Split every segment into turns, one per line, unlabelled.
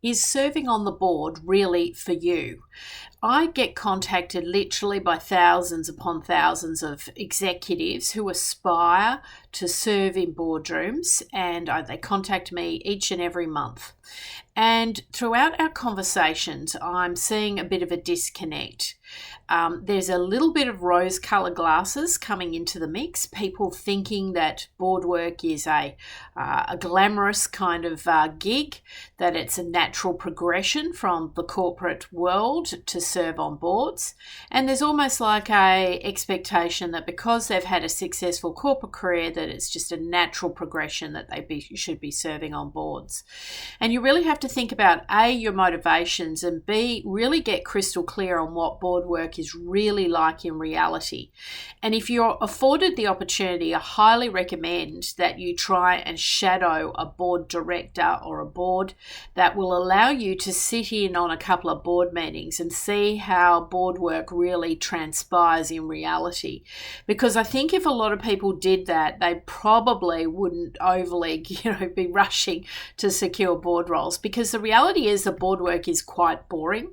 Is serving on the board really for you? I get contacted literally by thousands upon thousands of executives who aspire to serve in boardrooms, and they contact me each and every month. And throughout our conversations, I'm seeing a bit of a disconnect. There's a little bit of rose colored glasses coming into the mix, people thinking that board work is a glamorous kind of gig, that it's a natural progression from the corporate world to serve on boards. And there's almost like a expectation that because they've had a successful corporate career, that it's just a natural progression that should be serving on boards. And you really have to think about A, your motivations, and B, really get crystal clear on what board work is really like in reality. And if you're afforded the opportunity, I highly recommend that you try and shadow a board director or a board that will allow you to sit in on a couple of board meetings and see how board work really transpires in reality. Because I think if a lot of people did that, they probably wouldn't overly, be rushing to secure board roles, because the reality is the board work is quite boring.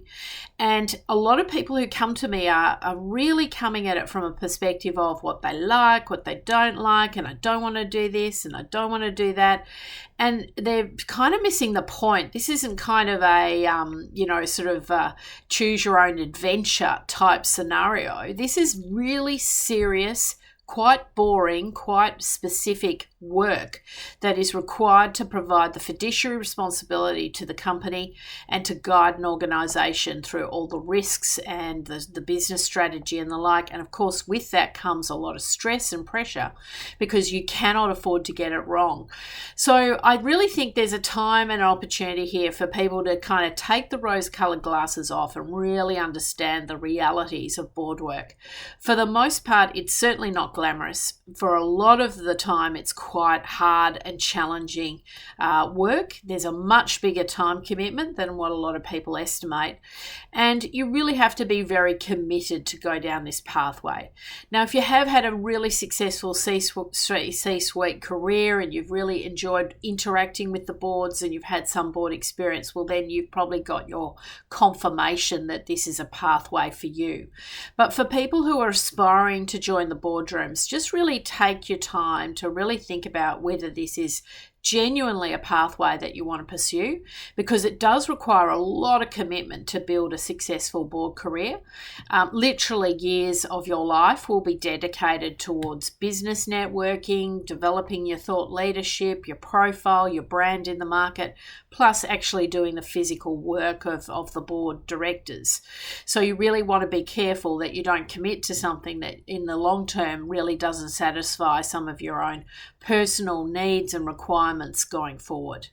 And a lot of people who come to me are really coming at it from a perspective of what they like, what they don't like, and I don't want to do this and I don't want to do that. And they're kind of missing the point. This isn't kind of a, choose your own adventure type scenario. This is really serious, quite boring, quite specific work that is required to provide the fiduciary responsibility to the company and to guide an organisation through all the risks and the business strategy and the like. And of course, with that comes a lot of stress and pressure because you cannot afford to get it wrong. So I really think there's a time and an opportunity here for people to kind of take the rose-coloured glasses off and really understand the realities of board work. For the most part, it's certainly not glamorous. For a lot of the time, it's quite hard and challenging work. There's a much bigger time commitment than what a lot of people estimate. And you really have to be very committed to go down this pathway. Now, if you have had a really successful C-suite career and you've really enjoyed interacting with the boards and you've had some board experience, well, then you've probably got your confirmation that this is a pathway for you. But for people who are aspiring to join the boardrooms, just really take your time to really think about whether this is genuinely a pathway that you want to pursue, because it does require a lot of commitment to build a successful board career. Literally years of your life will be dedicated towards business networking, developing your thought leadership, your profile, your brand in the market, plus actually doing the physical work of the board directors. So you really want to be careful that you don't commit to something that in the long term really doesn't satisfy some of your own personal needs and requirements going forward.